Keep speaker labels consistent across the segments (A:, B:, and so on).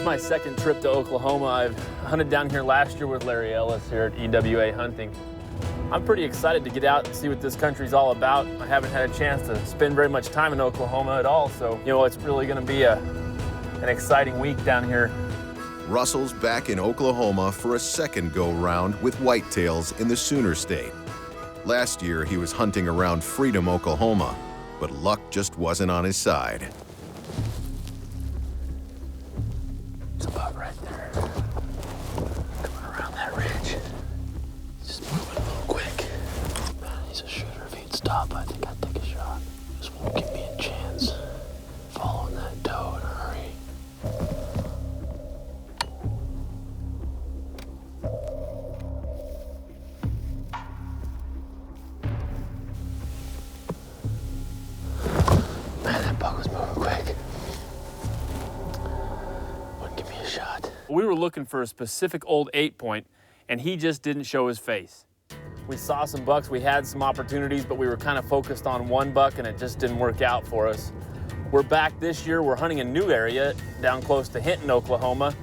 A: my second trip to Oklahoma. I've hunted down here last year with Larry Ellis here at EWA Hunting. I'm pretty excited to get out and see what this country's all about. I haven't had a chance to spend very much time in Oklahoma at all, so it's really going to be an exciting week down here.
B: Russell's back in Oklahoma for a second go-round with whitetails in the Sooner State. Last year, he was hunting around Freedom, Oklahoma, but luck just wasn't on his side.
A: It's about right there. Coming around that ridge. Just moving a little quick. He's a shooter. If he'd stop, I think I'd take a shot. Just won't give me a chance. Following that doe in a hurry. Man, that buck was moving quick. Wouldn't give me a shot. We were looking for a specific old 8-point, and he just didn't show his face. We saw some bucks, we had some opportunities, but we were kind of focused on one buck, and it just didn't work out for us. We're back this year. We're hunting a new area down close to Hinton, Oklahoma.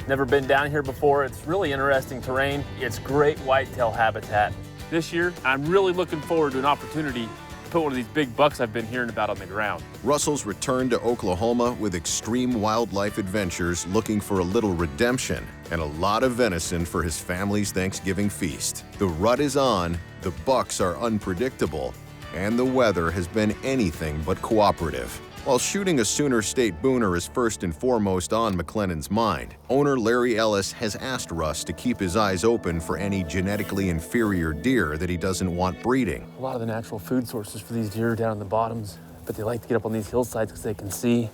A: Never been down here before. It's really interesting terrain. It's great whitetail habitat. This year, I'm really looking forward to an opportunity to put one of these big bucks I've been hearing about on the ground.
B: Russell's returned to Oklahoma with extreme wildlife adventures, looking for a little redemption and a lot of venison for his family's Thanksgiving feast. The rut is on, the bucks are unpredictable, and the weather has been anything but cooperative. While shooting a Sooner State booner is first and foremost on MacLennan's mind, owner Larry Ellis has asked Russ to keep his eyes open for any genetically inferior deer that he doesn't want breeding.
A: A lot of the natural food sources for these deer are down in the bottoms, but they like to get up on these hillsides because they can see.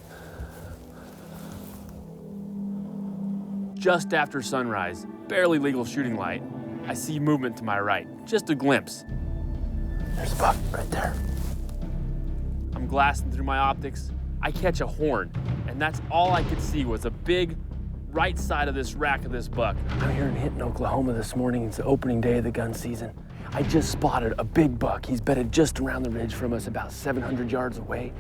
A: Just after sunrise, barely legal shooting light, I see movement to my right, just a glimpse. There's a buck right there. I'm glassing through my optics. I catch a horn, and that's all I could see was a big right side of this rack of this buck. I'm here in Hinton, Oklahoma this morning. It's the opening day of the gun season. I just spotted a big buck. He's bedded just around the ridge from us, about 700 yards away.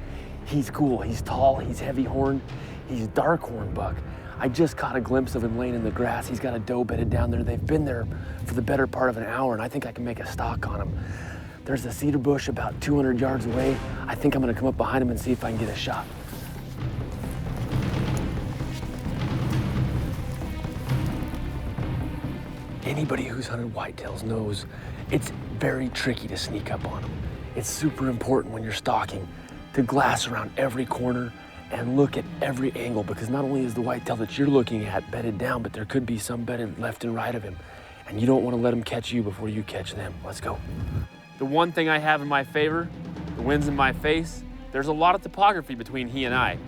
A: He's cool, he's tall, he's heavy horned, he's dark horn buck. I just caught a glimpse of him laying in the grass. He's got a doe bedded down there. They've been there for the better part of an hour, and I think I can make a stalk on him. There's a cedar bush about 200 yards away. I think I'm gonna come up behind him and see if I can get a shot. Anybody who's hunted whitetails knows it's very tricky to sneak up on them. It's super important when you're stalking to glass around every corner and look at every angle, because not only is the whitetail that you're looking at bedded down, but there could be some bedded left and right of him. And you don't want to let them catch you before you catch them. Let's go. The one thing I have in my favor, the wind's in my face, there's a lot of topography between he and I.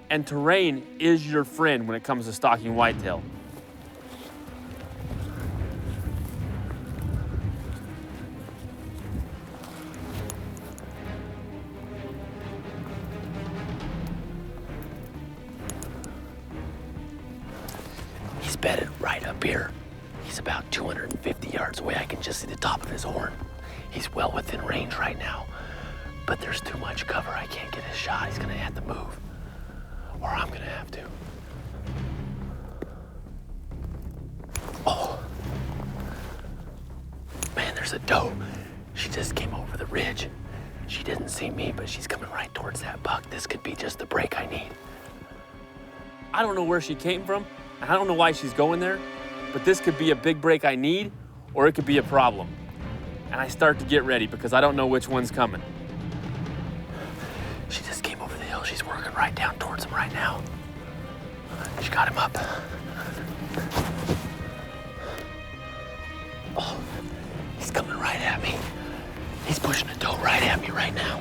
A: And terrain is your friend when it comes to stalking whitetail. He's bedded right up here. He's about 250 yards away. I can just see the top of his horn. He's well within range right now, but there's too much cover. I can't get his shot. He's gonna have to move, or I'm gonna have to. Oh, man, there's a doe. She just came over the ridge. She didn't see me, but she's coming right towards that buck. This could be just the break I need. I don't know where she came from, and I don't know why she's going there, but this could be a big break I need, or it could be a problem. And I start to get ready because I don't know which one's coming. She just came over the hill. She's working right down towards him right now. She got him up. Oh, he's coming right at me. He's pushing a doe right at me right now.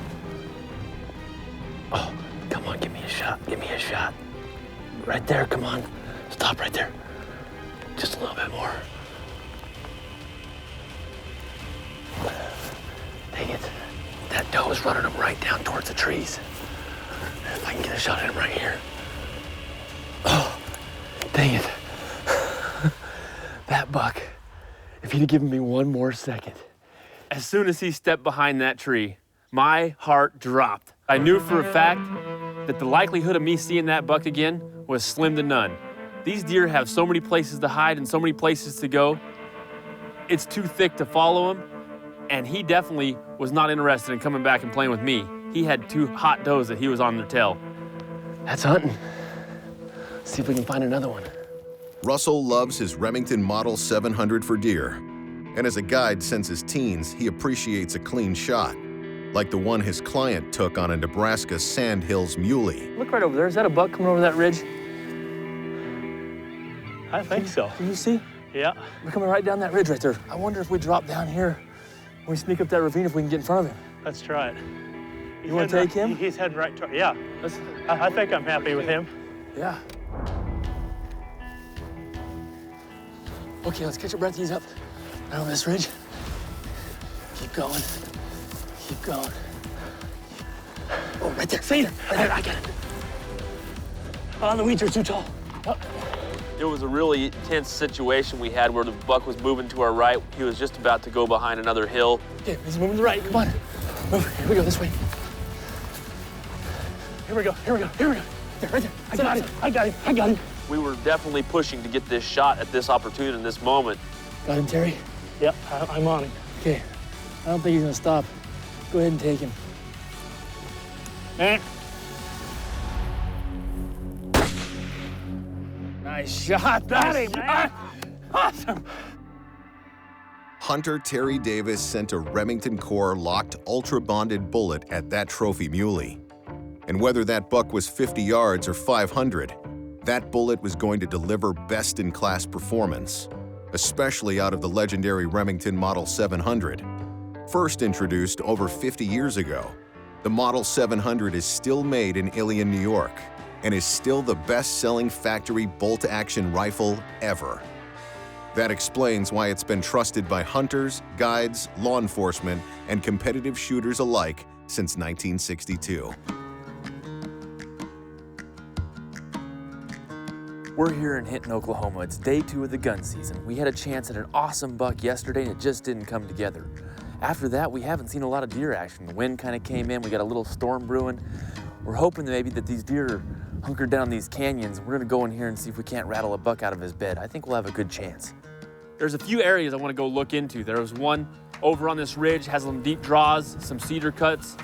A: Oh, come on, give me a shot. Give me a shot. Right there, come on. Stop right there. Just a little bit more. Dang it. That doe is running him right down towards the trees. If I can get a shot at him right here. Oh, dang it. That buck, if he'd have given me one more second. As soon as he stepped behind that tree, my heart dropped. I knew for a fact that the likelihood of me seeing that buck again was slim to none. These deer have so many places to hide and so many places to go. It's too thick to follow him, and he definitely was not interested in coming back and playing with me. He had 2 hot does that he was on their tail. That's hunting. Let's see if we can find another one.
B: Russell loves his Remington Model 700 for deer. And as a guide since his teens, he appreciates a clean shot, like the one his client took on a Nebraska Sandhills muley.
A: Look right over there. Is that a buck coming over that ridge?
C: I think so.
A: Can you see?
C: Yeah.
A: We're coming right down that ridge right there. I wonder if we drop down here, when we sneak up that ravine, if we can get in front of him.
C: Let's try it.
A: You want to take him?
C: He's heading right toward, yeah. I think I'm happy with him.
A: Yeah. Okay, let's catch our breath, ease up. Right over this ridge. Keep going. Keep going. Oh, right there, Fader. Right there, I got it. Oh, the weeds are too tall. Oh. It was a really tense situation we had where the buck was moving to our right. He was just about to go behind another hill. Okay, he's moving to the right, come on. Move, here we go, this way. Here we go, here we go, here we go. There, right there, I got him, I got him, I got him. We were definitely pushing to get this shot at this opportunity in this moment. Got him, Terry?
C: Yep, I'm on him.
A: Okay, I don't think he's gonna stop. Go ahead and take him. Nice shot,
C: Got him, man.
A: Awesome.
B: Hunter Terry Davis sent a Remington Core locked ultra-bonded bullet at that trophy muley. And whether that buck was 50 yards or 500, that bullet was going to deliver best-in-class performance, especially out of the legendary Remington Model 700. First introduced over 50 years ago, the Model 700 is still made in Ilion, New York, and is still the best-selling factory bolt-action rifle ever. That explains why it's been trusted by hunters, guides, law enforcement, and competitive shooters alike since 1962.
A: We're here in Hinton, Oklahoma. It's day 2 of the gun season. We had a chance at an awesome buck yesterday and it just didn't come together. After that, we haven't seen a lot of deer action. The wind kind of came in, we got a little storm brewing. We're hoping that maybe that these deer are hunkered down these canyons. We're gonna go in here and see if we can't rattle a buck out of his bed. I think we'll have a good chance. There's a few areas I wanna go look into. There's one over on this ridge, has some deep draws, some cedar cuts.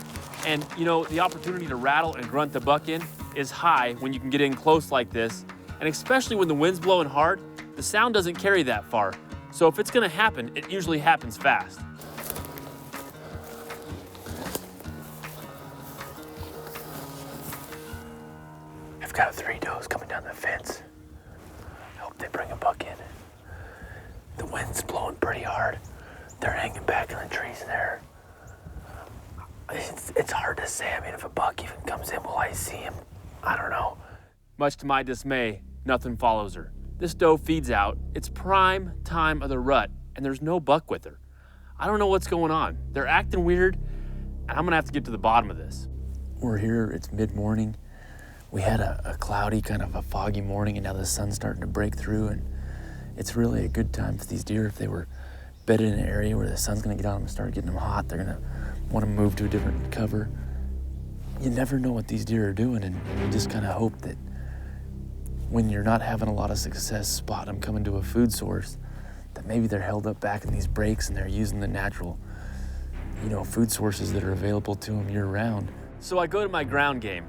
A: And you know, the opportunity to rattle and grunt the buck in is high when you can get in close like this. And especially when the wind's blowing hard, the sound doesn't carry that far. So if it's gonna happen, it usually happens fast. I've got 3 does coming down the fence. I hope they bring a buck in. The wind's blowing pretty hard. They're hanging back in the trees there. It's hard to say. I mean, if a buck even comes in, will I see him? I don't know. Much to my dismay, nothing follows her. This doe feeds out. It's prime time of the rut, and there's no buck with her. I don't know what's going on. They're acting weird, and I'm gonna have to get to the bottom of this. We're here, it's mid-morning. We had a cloudy, kind of a foggy morning, and now the sun's starting to break through, and it's really a good time for these deer. If they were bedded in an area where the sun's gonna get on them and start getting them hot, they're gonna wanna move to a different cover. You never know what these deer are doing, and you just kind of hope that when you're not having a lot of success spotting them coming to a food source, that maybe they're held up back in these breaks and they're using the natural, food sources that are available to them year-round. So I go to my ground game.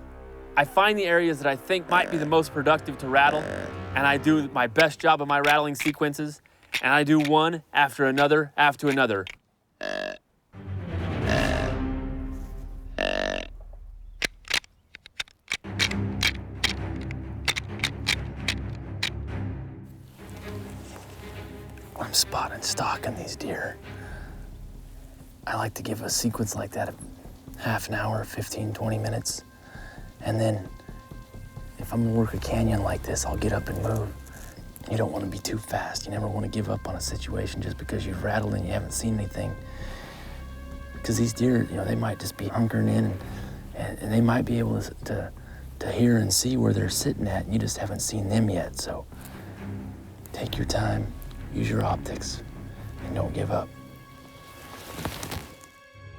A: I find the areas that I think might be the most productive to rattle, and I do my best job of my rattling sequences, and I do one after another after another. I'm spot and stalking these deer. I like to give a sequence like that half an hour, 15, 20 minutes. And then if I'm gonna work a canyon like this, I'll get up and move. You don't wanna be too fast. You never wanna give up on a situation just because you've rattled and you haven't seen anything. Because these deer, they might just be hunkering in and they might be able to hear and see where they're sitting at, and you just haven't seen them yet. So take your time. Use your optics, and don't give up.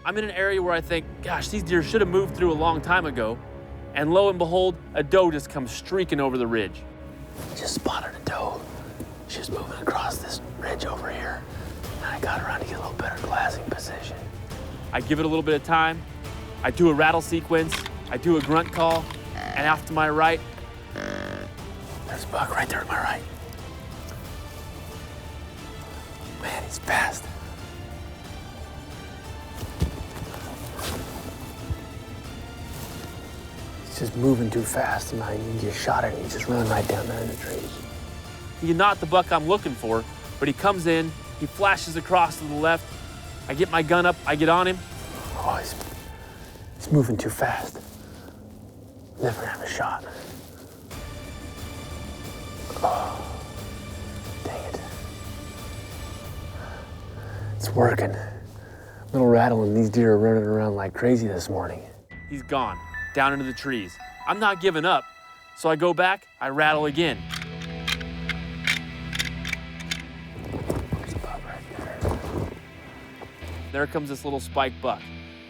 A: I'm in an area where I think, gosh, these deer should have moved through a long time ago, and lo and behold, a doe just comes streaking over the ridge. Just spotted a doe. She was moving across this ridge over here, and I got around to get a little better glassing position. I give it a little bit of time. I do a rattle sequence. I do a grunt call, and off to my right, there's a buck right there to my right. Man, he's fast. He's just moving too fast, and I get shot at, and he's just running right down there in the trees. He's not the buck I'm looking for, but he comes in, he flashes across to the left. I get my gun up, I get on him. Oh, he's moving too fast. Never gonna have a shot. Oh, dang it. It's working. Little rattling, these deer are running around like crazy this morning. He's gone, down into the trees. I'm not giving up, so I go back, I rattle again. There's a buck right there. There comes this little spike buck.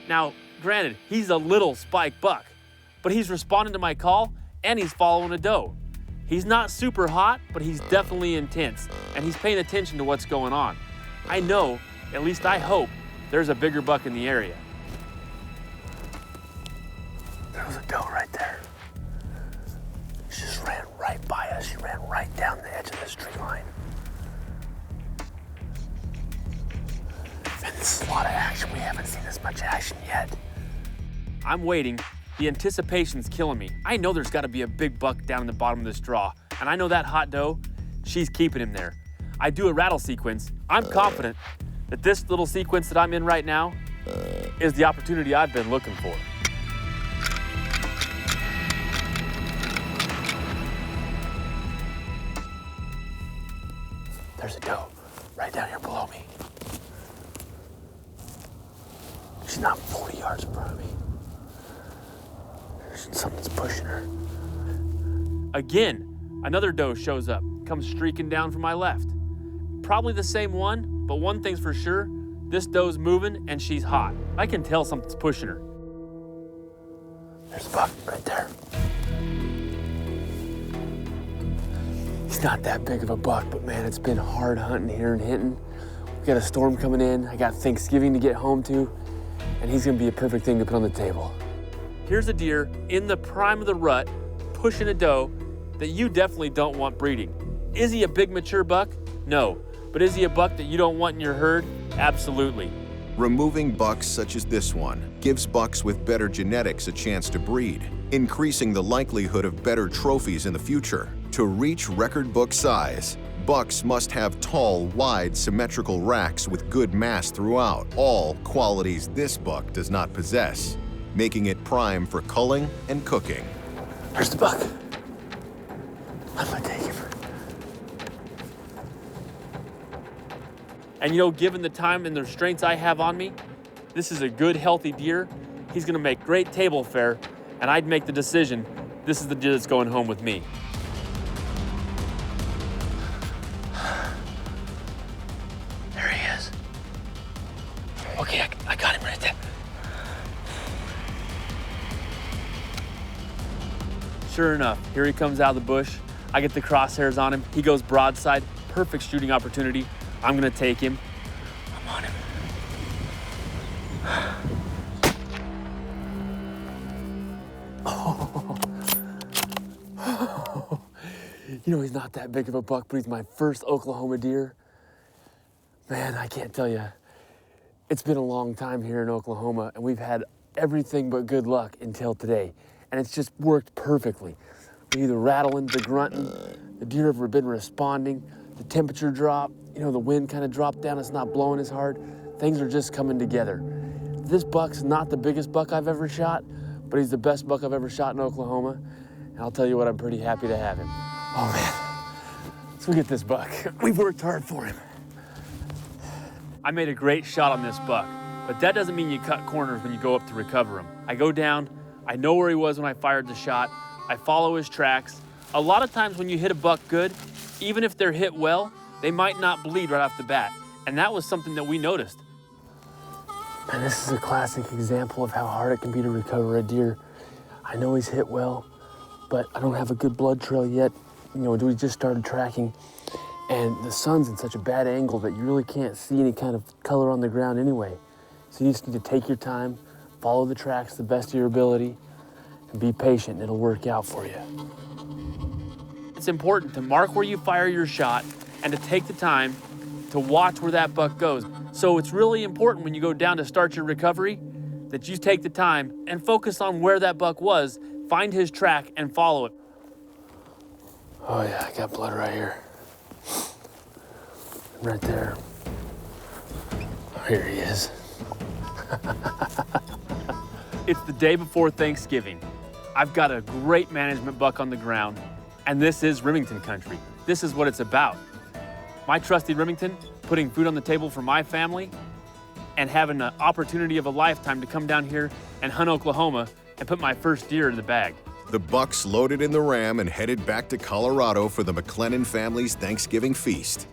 A: Now, granted, he's a little spike buck, but he's responding to my call and he's following a doe. He's not super hot, but he's definitely intense, and he's paying attention to what's going on. I know, at least I hope, there's a bigger buck in the area. There was a doe right there. She just ran right by us. She ran right down the edge of this tree line. And this is a lot of action. We haven't seen this much action yet. I'm waiting. The anticipation's killing me. I know there's gotta be a big buck down in the bottom of this draw, and I know that hot doe, she's keeping him there. I do a rattle sequence. I'm confident that this little sequence that I'm in right now is the opportunity I've been looking for. There's a doe right down here below me. She's not 40 yards in front of me. Something's pushing her. Again, another doe shows up, comes streaking down from my left. Probably the same one, but one thing's for sure, this doe's moving and she's hot. I can tell something's pushing her. There's a buck right there. He's not that big of a buck, but man, it's been hard hunting here in Hinton. We got a storm coming in, I got Thanksgiving to get home to, and he's gonna be a perfect thing to put on the table. Here's a deer in the prime of the rut, pushing a doe that you definitely don't want breeding. Is he a big mature buck? No. But is he a buck that you don't want in your herd? Absolutely.
B: Removing bucks such as this one gives bucks with better genetics a chance to breed, increasing the likelihood of better trophies in the future. To reach record book size, bucks must have tall, wide, symmetrical racks with good mass throughout, all qualities this buck does not possess, making it prime for culling and cooking.
A: There's the buck. I'm gonna take him. And you know, given the time and the restraints I have on me, this is a good, healthy deer. He's gonna make great table fare, and I'd make the decision, this is the deer that's going home with me. There he is. Okay, I got him right there. Sure enough, here he comes out of the bush. I get the crosshairs on him. He goes broadside. Perfect shooting opportunity. I'm gonna take him. I'm on him. Oh. You know, he's not that big of a buck, but he's my first Oklahoma deer. Man, I can't tell you. It's been a long time here in Oklahoma, and we've had everything but good luck until today. And it's just worked perfectly. We're either rattling, the grunting, the deer have been responding, the temperature dropped, you know, the wind kind of dropped down, it's not blowing as hard. Things are just coming together. This buck's not the biggest buck I've ever shot, but he's the best buck I've ever shot in Oklahoma. And I'll tell you what, I'm pretty happy to have him. Oh man, let's go get this buck. We've worked hard for him. I made a great shot on this buck, but that doesn't mean you cut corners when you go up to recover him. I go down, I know where he was when I fired the shot, I follow his tracks. A lot of times when you hit a buck good, even if they're hit well, they might not bleed right off the bat. And that was something that we noticed. And this is a classic example of how hard it can be to recover a deer. I know he's hit well, but I don't have a good blood trail yet. we just started tracking, and the sun's in such a bad angle that you really can't see any kind of color on the ground anyway. So you just need to take your time, follow the tracks the best of your ability, and be patient, and it'll work out for you. It's important to mark where you fire your shot and to take the time to watch where that buck goes. So it's really important when you go down to start your recovery that you take the time and focus on where that buck was, find his track, and follow it. Oh yeah, I got blood right here. Right there. Oh, here he is. It's the day before Thanksgiving. I've got a great management buck on the ground, and this is Remington country. This is what it's about. My trusty Remington putting food on the table for my family and having an opportunity of a lifetime to come down here and hunt Oklahoma and put my first deer in the bag.
B: The Bucks loaded in the Ram and headed back to Colorado for the MacLennan family's Thanksgiving feast.